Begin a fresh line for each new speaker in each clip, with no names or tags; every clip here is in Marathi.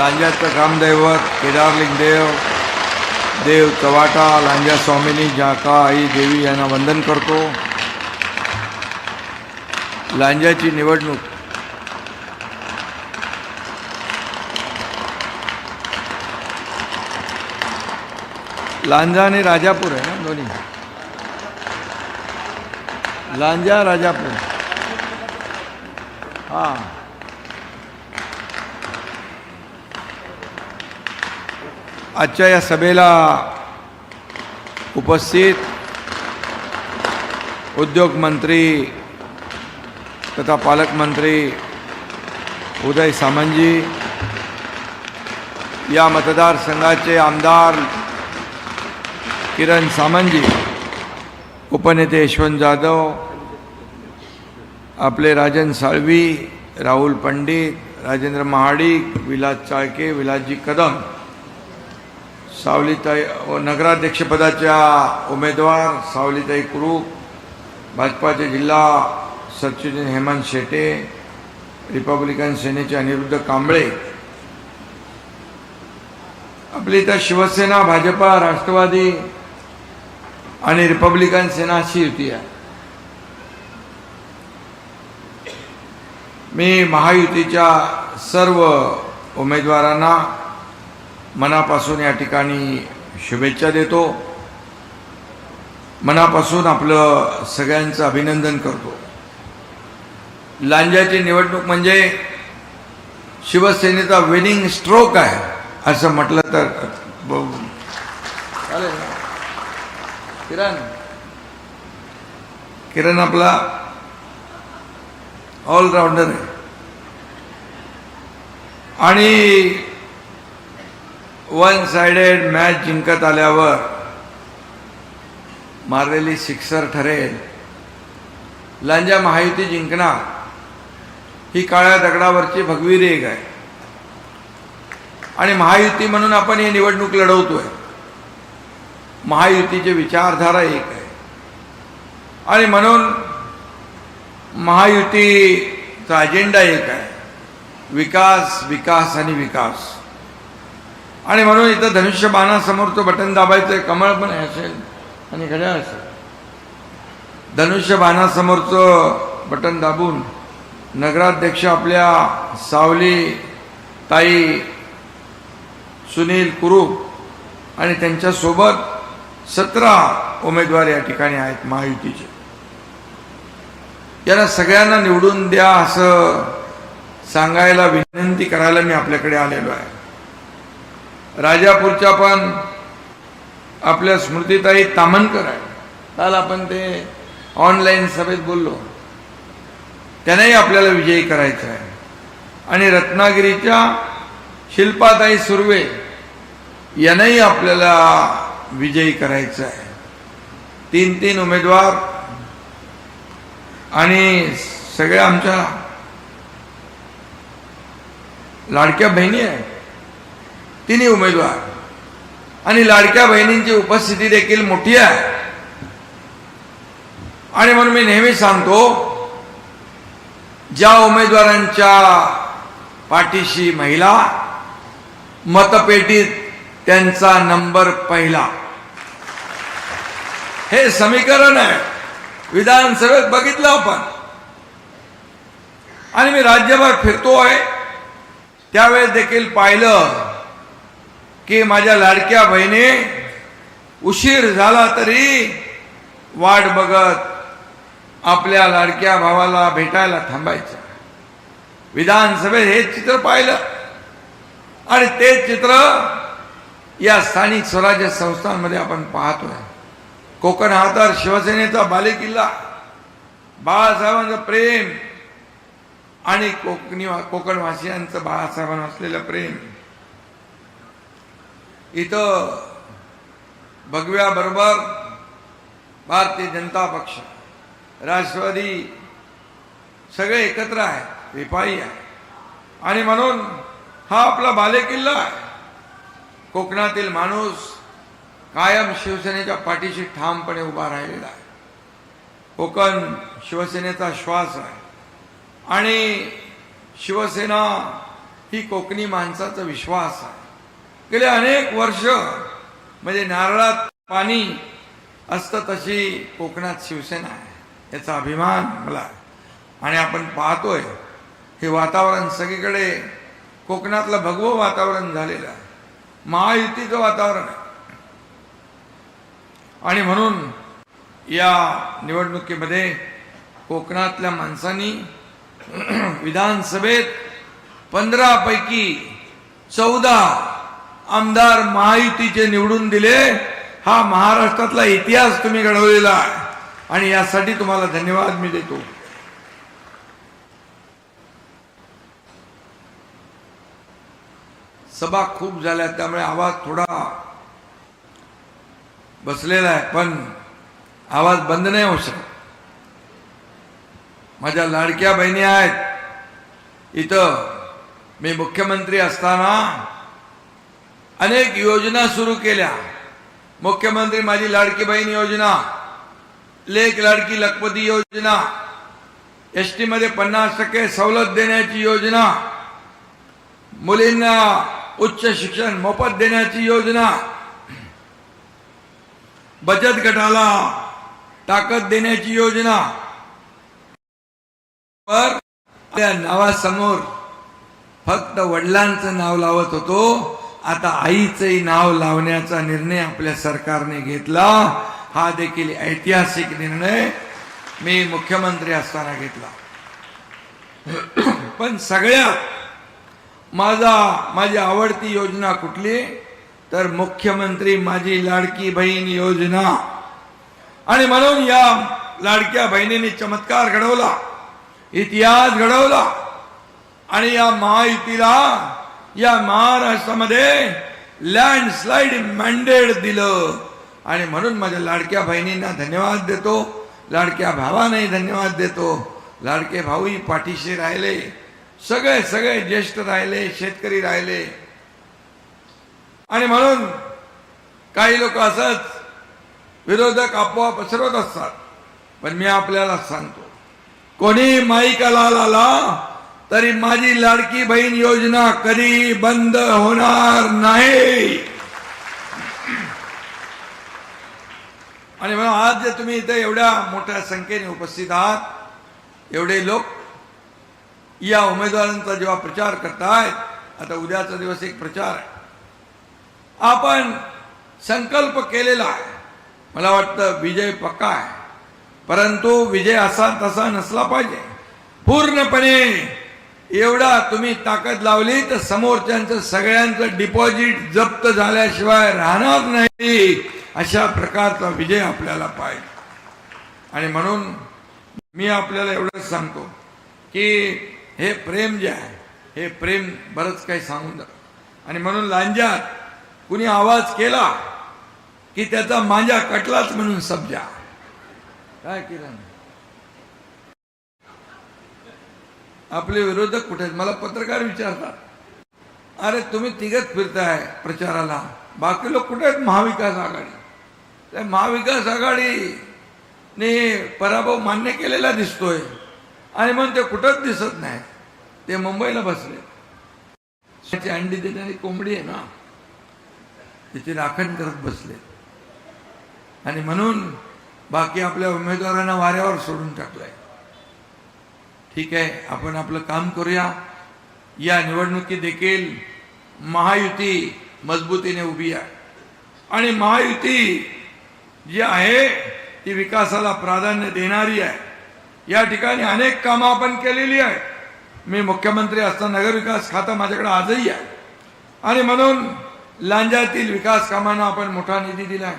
लांजाचं कामदैवत केदारलिंगदेव देव चवाटा लांजा स्वामिनी जाका आई देवी यांना वंदन करतो। लांजाची निवडणूक लांजा आणि राजापूर आहे ना, दोन्ही लांजा राजापूर। हां, आजच्या या सभेला उपस्थित उद्योग मंत्री तथा पालकमंत्री उदय सामंतजी, या मतदारसंघाचे आमदार किरण सामंतजी, उपनेते यशवंत जाधव, आपले राजन साळवी, राहुल पंडित, राजेंद्र महाडिक, विलास चाळके, विलासजी कदम, सावलीताई नगराध्यक्षपदाच्या उमेदवार सावलीताई कुरूप, भाजपाचे जिल्हा सरचिटणीस हेमंत शेटे, रिपब्लिकन सेनेचे अनिरुद्ध कांबळे, आपली इथं शिवसेना, भाजपा, राष्ट्रवादी आणि रिपब्लिकन सेना अशी युती आहे। मी महायुतीच्या सर्व उमेदवारांना मनापासून या ठिकाणी शुभेच्छा देतो, मनापासून आपलं सगळ्यांचं अभिनंदन करतो। लांजाची निवडणूक म्हणजे शिवसेनेचा विनिंग स्ट्रोक आहे असं म्हटलं तर चालेल ना। किरण आपला ऑलराऊंडर आहे आणि वन साइडेड मॅच जिंकत आल्यावर मारलेली सिक्सर ठरेल। लांजा महायुती जिंकणार ही काळ्या दगडावरची भगवी रेघ आहे आणि महायुती म्हणून आपण ही निवडणूक लढवतोय। महायुतीची विचारधारा एक आहे आणि म्हणून महायुतीचा अजेंडा एक आहे, विकास विकास आणि विकास। आणि म्हणून इथं धनुष्यबाणासमोरचं बटन दाबायचं, कमळ पण असेल आणि घड्याळ असेल। धनुष्यबाणासमोरचं बटन दाबून नगराध्यक्ष आपल्या सावली ताई सुनील कुरूप आणि त्यांच्यासोबत 17 उमेदवार या ठिकाणी आहेत महायुतीचे। यांना सगळ्यांना निवडून द्या असं सांगायला, विनंती करायला मी आपल्याकडे आलेलो आहे। राजापूरच्या पण आपल्या स्मृतीताई तामणकर आहे, काल आपण ते ऑनलाईन सभेत बोललो, त्यांनाही आपल्याला विजयी करायचं आहे। आणि रत्नागिरीच्या शिल्पाताई सुर्वे यांनाही आपल्याला विजयी करायचं आहे। 3 उमेदवार आणि सगळ्या आमच्या लाडक्या बहिणी आहेत, 3 उमेदवार आणि लाडक्या बहिणींची उपस्थिती देखील मोठी आहे। आणि म्हणून मी नेहमी सांगतो, ज्या उमेदवारांच्या पाठीशी महिला, मतपेटीत त्यांचा नंबर पहिला, हे समीकरण आहे। विधानसभेत बघितलं आपण आणि मी राज्यभर फिरतोय त्यावेळेस देखील पाहिलं की माझ्या लाडक्या बहिणी उशीर झाला तरी वाट बघत आपल्या लाडक्या भावाला भेटायला थांबायचं। विधानसभेत हे चित्र पाहिलं आणि ते चित्र या स्थानिक स्वराज्य संस्थांमध्ये आपण पाहतोय। कोकण हा तर शिवसेनेचा बालेकिल्ला, बाळासाहेबांचं प्रेम आणि कोकणवासियांचं बाळासाहेबांना असलेलं प्रेम इथं भगव्याबरोबर भारतीय जनता पक्ष, राष्ट्रवादी सगळे एकत्र आहेत, रिपाई आहे। आणि म्हणून हा आपला बालेकिल्ला आहे। कोकणातील माणूस कायम शिवसेनेच्या पाठीशी ठामपणे उभा राहिलेला आहे। कोकण शिवसेनेचा श्वास आहे आणि शिवसेना ही कोकणी माणसाचा विश्वास आहे. गेले अनेक वर्ष म्हणजे नारळात पाणी असतं तशी कोकणात शिवसेना आहे, याचा अभिमान मला आहे. आणि आपण पाहतोय हे वातावरण सगळीकडे कोकणातलं भगवं वातावरण झालेलं आहे, महायुतीचं वातावरण आहे. आणि म्हणून या निवडणुकीमध्ये कोकणातल्या माणसांनी विधानसभेत 15 पैकी 14 आमदार महायुतीचे निवडून दिले. हा महाराष्ट्रातला इतिहास तुम्ही घडवलेला आहे आणि यासाठी तुम्हाला धन्यवाद मी देतो. सभा खूप झाल्या त्यामुळे आवाज थोडा बसलेला आहे, पण आवाज बंद नाही होऊ शकत. माझ्या लाडक्या बहिणी आहेत इथं. मी मुख्यमंत्री असताना अनेक योजना सुरू केल्या. मुख्यमंत्री माझी लाडकी बहीण योजना, लेक लाडकी लखपती योजना, एसटी मध्ये 50% सवलत देण्याची योजना, मुलींना उच्च शिक्षण मोफत देण्याची योजना, बचत गटाला ताकद देण्याची योजना. पर त्या नावासमोर फक्त वडिलांचं नाव लावत होतो, आता आईचंही नाव लावण्याचा निर्णय आपल्या सरकारने घेतला. हा देखील ऐतिहासिक निर्णय मी मुख्यमंत्री असताना घेतला. पण सगळ्यात माझी आवडती योजना कुठली तर मुख्यमंत्री माझी लाडकी बहीण योजना. आणि म्हणून या लाडक्या बहिणीने चमत्कार घडवला, इतिहास घडवला आणि या महायुतीला या महाराष्ट्रामध्ये लँडस्लाइड मॅन्डेट दिलं. आणि म्हणून माझ्या लाडक्या बहिणींना धन्यवाद देतो, लाडक्या भावांनाही धन्यवाद देतो. लाडके भाऊही पाठीशी राहिले, सगळे ज्येष्ठ राहिले, शेतकरी राहिले. आणि म्हणून काही लोक असंच विरोधक अफवा पसरवत असतात, पण मी आपल्याला सांगतो कोणी माईकाला आला तरी माझी लाडकी बहीण योजना कधी बंद होणार नाही. आणि म्हणून आज जे तुम्ही इथे एवढ्या मोठ्या संख्येने उपस्थित आहात, एवढे लोक या उमेदवारांचा जेव्हा प्रचार करतायत, आता उद्याचा दिवस एक प्रचार आहे, आपण संकल्प केलेला आहे. मला वाटतं विजय पक्का आहे, परंतु विजय असा तसा नसला पाहिजे. पूर्णपणे एवढा तुम्ही ताकद लावली तर समोरच्यांचं सगळ्यांचं डिपॉझिट जप्त झाल्याशिवाय राहणार नाही, अशा प्रकारचा विजय आपल्याला पाहिजे. आणि म्हणून मी आपल्याला एवढंच सांगतो की हे प्रेम जे आहे, हे प्रेम बरंच काही सांगून जातं. आणि म्हणून लांजात कुणी आवाज केला की त्याचा मांजा कटलाच म्हणून समजा. काय केलं नाही. आपले विरोधक कुठे आहेत मला पत्रकार विचारतात, अरे तुम्ही तिघच फिरताय प्रचाराला, बाकी लोक कुठे आहेत महाविकास आघाडी. त्या महाविकास आघाडीने पराभव मान्य केलेला दिसतोय आणि म्हणून ते कुठंच दिसत नाही. ते मुंबईला बसले, अंडी देणारी कोंबडी आहे ना, तिची राखण करत बसले. आणि म्हणून बाकी आपल्या उमेदवारांना वाऱ्यावर सोडून टाकलंय. ठीक आहे, आपण आपलं काम करूया. या निवडणुकीत देखील महायुती मजबूतीने उभी आहे आणि महायुती जी आहे ती विकासाला प्राधान्य देणारी आहे. या ठिकाणी अनेक कामं आपण केलेली आहे. मी मुख्यमंत्री असताना नगरविकास खातं माझ्याकडे आजही आहे आणि म्हणून लांजातील विकास कामांना आपण मोठा निधी दिलाय.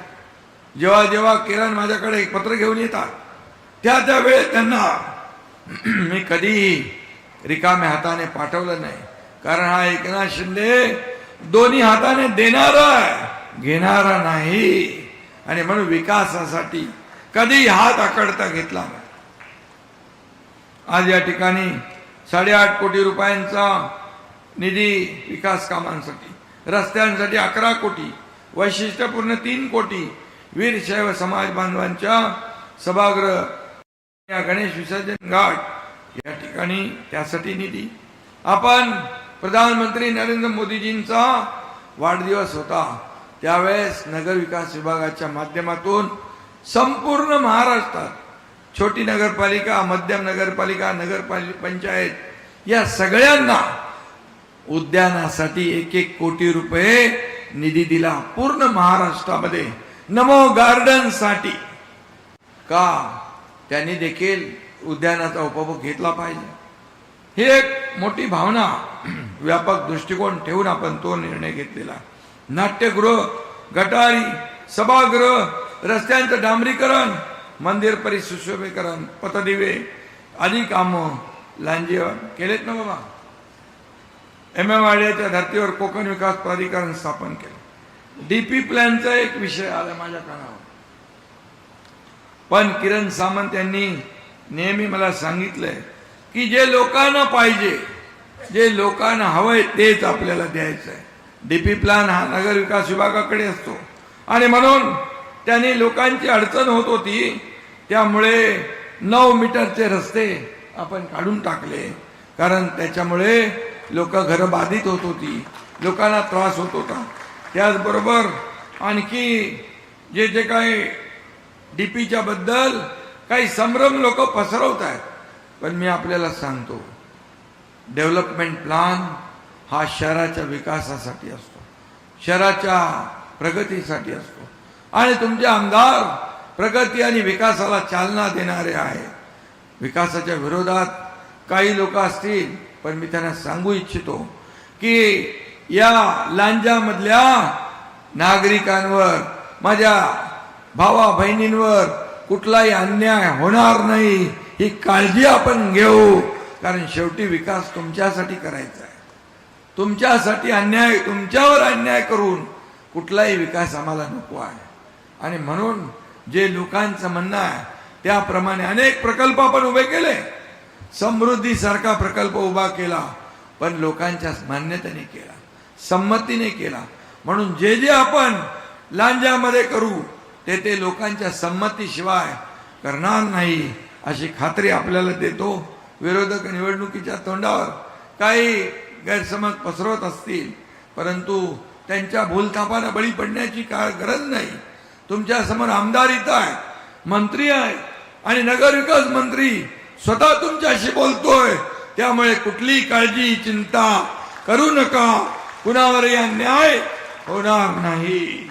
जेव्हा जेव्हा किरण माझ्याकडे एक पत्र घेऊन येतात त्या वेळेस त्यांना मी कधी रिकाम्या हाताने पाठवलं नाही, कारण हा एकनाथ शिंदे दोन्ही हाताने देणारा घेणारा नाही. आणि म्हणून विकासासाठी कधी हात आकडता घेतला नाही. आज या ठिकाणी 8.5 कोटी रुपयांचा निधी विकास कामांसाठी, रस्त्यांसाठी 11 कोटी, वैशिष्ट्यपूर्ण 3 कोटी, वीरशैव समाज बांधवांच्या सभागृह, गणेश विसर्जन घाट या ठिकाणी त्यासाठी निधी. आपण प्रधानमंत्री नरेंद्र मोदीजींचा वाढदिवस होता, त्यावेळेस नगर विकास विभागाच्या माध्यमातून संपूर्ण महाराष्ट्रात छोटी नगरपालिका, मध्यम नगरपालिका, पंचायत या सगळ्यांना उद्यानासाठी 1-1 कोटी रुपये निधी दिला पूर्ण महाराष्ट्रामध्ये नमो गार्डन साठी। का? त्यांनी देखील उद्यानाचा उपभोग घेतला पाहिजे, ही एक मोठी भावना, व्यापक दृष्टिकोन ठेवून आपण तो निर्णय घेतलेला। नाट्यगृह, गटारी, सभागृह, रस्त्यांचं डांबरीकरण, मंदिर परिसुशोभीकरण, पथदिवे आदी कामं लांजेवर केलेत ना बाबा। MMRDAच्या धर्तीवर कोकण विकास प्राधिकरण स्थापन केलं। DP प्लॅनचा एक विषय आला माझ्या कानावर, पण किरण सामंत यांनी नेहमी मला सांगितलंय की जे लोकांना पाहिजे, जे लोकांना हवंय तेच आपल्याला द्यायचं आहे। DP प्लॅन हा नगर विकास विभागाकडे असतो आणि म्हणून त्यांनी लोकांची अडचण होत होती, त्यामुळे 9 मीटरचे रस्ते आपण काढून टाकले, कारण त्याच्यामुळे लोक घर बाधित होत होती, लोकांना त्रास होत होता। त्याचबरोबर आणखी जे काही DPच्या बद्दल काही संभ्रम लोक पसरवत आहेत, पण मी आपल्याला सांगतो डेव्हलपमेंट प्लॅन हा शहराच्या विकासासाठी असतो, शहराच्या प्रगतीसाठी असतो आणि तुमचे आमदार प्रगती आणि विकासाला चालना देणारे आहे। विकासाच्या विरोधात काही लोक असतील, पण मी त्यांना सांगू इच्छितो की या लांजामधल्या नागरिकांवर, माझ्या भावा बहिणींवर कुठलाही अन्याय होणार नाही, ही काळजी आपण घेऊ, कारण शेवटी विकास तुमच्यासाठी करायचा आहे। तुमच्यासाठी अन्याय, तुमच्यावर अन्याय करून कुठलाही विकास आम्हाला नको आहे। आणि म्हणून जे लोकांचं म्हणणं आहे त्याप्रमाणे अनेक प्रकल्प आपण उभे केले, समृद्धी सारखा प्रकल्प उभा केला, पण लोकांच्या मान्यतेने केला, संमतीने केला। म्हणून जे आपण लांजामध्ये करू ते लोकांच्या संमतीशिवाय करणार नाही, अशी खात्री आपल्याला देतो। विरोधक निवडणुकीच्या तोंडावर काही गैरसमज पसरवत असतील, परंतु त्यांच्या भूलथापांना बळी पडण्याची गरज नाही। तुमच्या समोर आमदार इथं आहे, मंत्री आहे आणि नगरविकास मंत्री स्वतः तुमच्याशी बोलतोय, त्यामुळे कुठलीही काळजी, चिंता करू नका, कुणावरही अन्याय होणार नाही।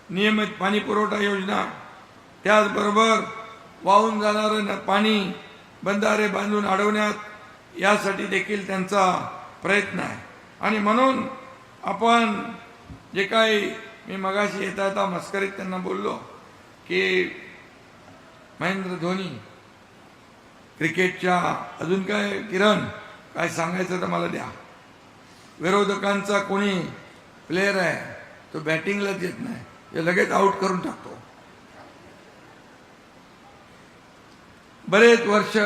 नियमित पाणी पुरवठा योजना, त्याचबरोबर वाहून जाणारं पाणी बंधारे बांधून अडवण्यात, यासाठी देखील त्यांचा प्रयत्न आहे। आणि म्हणून आपण जे काही मी मगाशी येता मस्करीत त्यांना बोललो की महेंद्र धोनी क्रिकेटच्या, अजून काय किरण काय सांगायचं तर मला द्या। विरोधकांचा कोणी प्लेयर आहे तो बॅटिंगलाच येत नाही, हे लगेच आउट करून टाकतो। बरेच वर्ष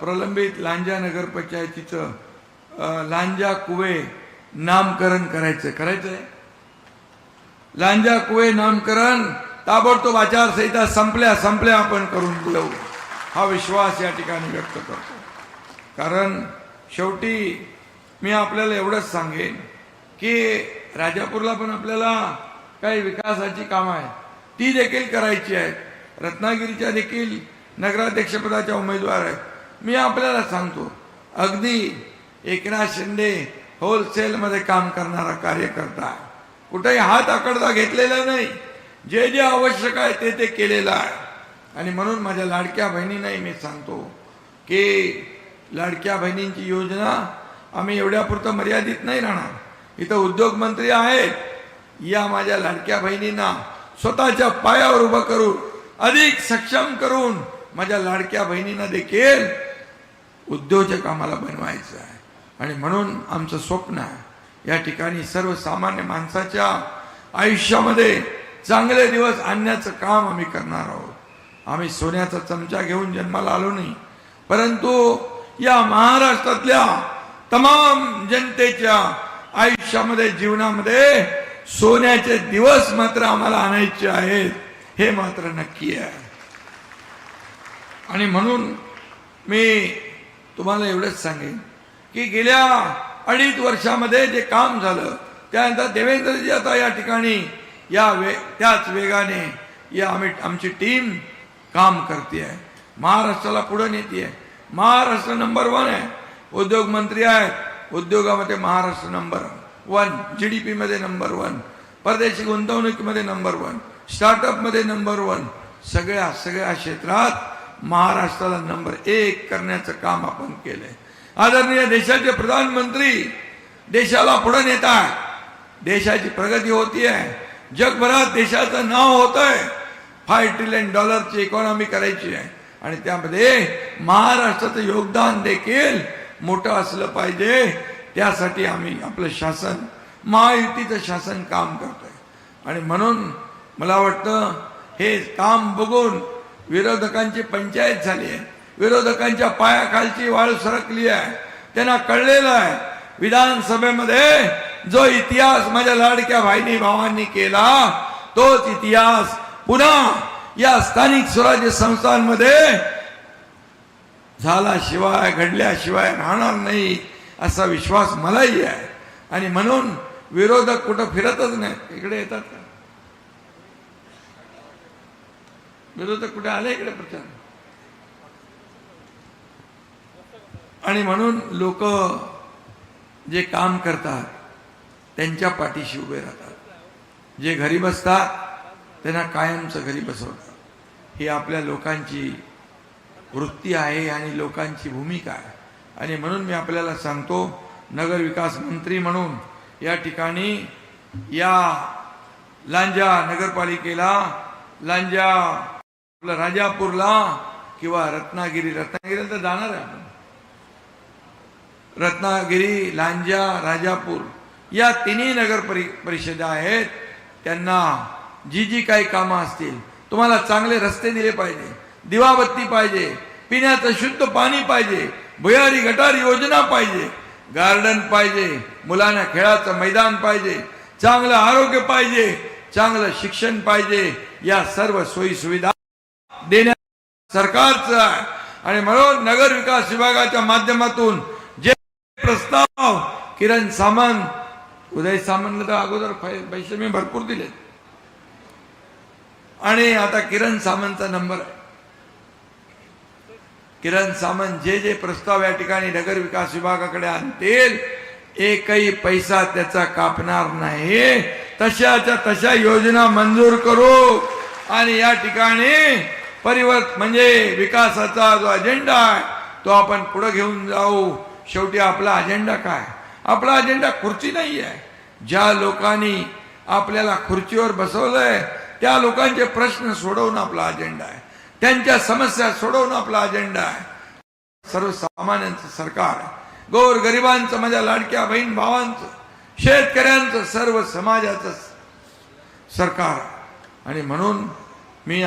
प्रलंबित लांजा नगरपंचायतीचं लांजा कुवे नामकरण करायचंय। लांजा कुवे नामकरण ताबडतोब आचारसंहिता संपल्या आपण करून बोलवू, हा विश्वास या ठिकाणी व्यक्त करतो। कारण शेवटी मी आपल्याला एवढंच सांगेन की राजापूरला पण आपल्याला काही विकासाची कामं आहेत, ती देखील करायची आहेत। रत्नागिरीच्या देखील नगराध्यक्षपदाच्या उमेदवार आहेत। मी आपल्याला सांगतो, अगदी एकनाथ शिंदे होलसेलमध्ये काम करणारा कार्यकर्ता आहे, कुठेही हात आकडता घेतलेला नाही, जे आवश्यक आहे ते केलेलं आहे। आणि म्हणून माझ्या लाडक्या बहिणींनाही मी सांगतो की लाडक्या बहिणींची योजना आम्ही एवढ्यापुरतं मर्यादित नाही राहणार। इथं उद्योग मंत्री आहेत, या माझ्या लाडक्या बहिणींना स्वतःच्या पायावर उभं करून, अधिक सक्षम करून माझ्या लाडक्या बहिणींना देखील उद्योजक आम्हाला बनवायचं आहे। आणि म्हणून आमचं स्वप्न आहे या ठिकाणी सर्वसामान्य माणसाच्या आयुष्यामध्ये चांगले दिवस आणण्याचं काम आम्ही करणार आहोत। आम्ही सोन्याचा चमचा घेऊन जन्माला आलो नाही, परंतु या महाराष्ट्रातल्या तमाम जनतेच्या आयुष्यामध्ये, जीवनामध्ये सोन्याचे दिवस मात्र आम्हाला आणायचे आहेत, हे मात्र नक्की आहे। आणि म्हणून मी तुम्हाला एवढंच सांगेन की गेल्या 2.5 वर्षामध्ये जे काम झालं, त्यानंतर देवेंद्रजी आता या ठिकाणी त्याच वेगाने आमची टीम काम करते आहे, महाराष्ट्राला पुढे नेते आहे. महाराष्ट्र नंबर 1 आहे. उद्योग मंत्री आहेत, उद्योगामध्ये महाराष्ट्र नंबर 1, GDP मध्ये नंबर 1, परदेशी गुंतवणुकीमध्ये नंबर 1, स्टार्टअप मध्ये नंबर 1, सगळ्या क्षेत्रात महाराष्ट्राला नंबर 1 करण्याचं काम आपण केलंय. आदरणीय देशाचे प्रधानमंत्री देशाला पुढे नेत आहेत, देशाची प्रगती होती आहे, जगभरात देशाचं नाव होत आहे. $5 ट्रिलियन इकॉनॉमी करायची आहे आणि त्यामध्ये महाराष्ट्राचं योगदान देखील मोठं असलं पाहिजे. त्यासाठी आम्ही आपलं शासन, महायुतीचं शासन काम करतोय. आणि म्हणून मला वाटतं हे काम बघून विरोधकांची पंचायत झाली आहे, विरोधकांच्या पायाखालची वाळू सरकली आहे. त्यांना कळलेलं आहे विधानसभेमध्ये जो इतिहास माझ्या लाडक्या बहिणी भावांनी केला, तोच इतिहास पुन्हा या स्थानिक स्वराज्य संस्थांमध्ये झाल्याशिवाय, घडल्याशिवाय राहणार नाही असा विश्वास मलाही आहे. आणि म्हणून विरोधक कुठं फिरतच नाही. इकडे येतात का विरोधक? कुठे आले इकडे प्रचार? आणि म्हणून लोक जे काम करतात त्यांच्या पाठीशी उभे राहतात. जे घरी बसतात त्यांना कायमचं घरी बसवतात. ही आपल्या लोकांची वृत्ती आहे आणि लोकांची भूमिका आहे. आणि म्हणून मी आपल्याला सांगतो, नगर विकास मंत्री म्हणून या ठिकाणी या लांजा नगरपालिकेला, लांजा आपलं राजापूरला किंवा रत्नागिरीला तर जाणार आहे आपण. रत्नागिरी, लांजा, राजापूर या तिन्ही नगर परिषदा आहेत. त्यांना जी काही कामं असतील, तुम्हाला चांगले रस्ते दिले पाहिजे, दिवाबत्ती पाहिजे, पिण्याचं शुद्ध पाणी पाहिजे, भुयारी गटार योजना पाहिजे, गार्डन पाहिजे, मुलांना खेळाचं मैदान पाहिजे, चांगलं आरोग्य पाहिजे, चांगलं शिक्षण पाहिजे. या सर्व सोयी सुविधा देण्या सरकारचं आहे. आणि म्हणून नगर विकास विभागाच्या माध्यमातून जे प्रस्ताव किरण सामंत, उदय सामंतला तर अगोदर पैसे मी भरपूर दिले आणि आता किरण सामंतचा नंबर आहे. किरण सामंत जे प्रस्ताव या ठिकाणी नगर विकास विभागाकडे आणतील, एकही पैसा त्याचा कापणार नाही. तशाच्या तशा योजना मंजूर करू आणि या ठिकाणी म्हणजे विकासाचा जो अजेंडा आहे तो आपण पुढे घेऊन जाऊ. शेवटी आपला अजेंडा काय? आपला अजेंडा खुर्ची नाही आहे. ज्या लोकांनी आपल्याला खुर्चीवर बसवलंय त्या लोकांचे प्रश्न सोडवणं आपला अजेंडा आहे, त्यांच्या समस्या सोडवणं आपला अजेंडा आहे. सर्वसामान्यांचं सरकार आहे, गोर गरिबांचं, माझ्या लाडक्या बहीण भावांचं, शेतकऱ्यांचं, सर्व समाजाचं सरकार. आणि म्हणून मी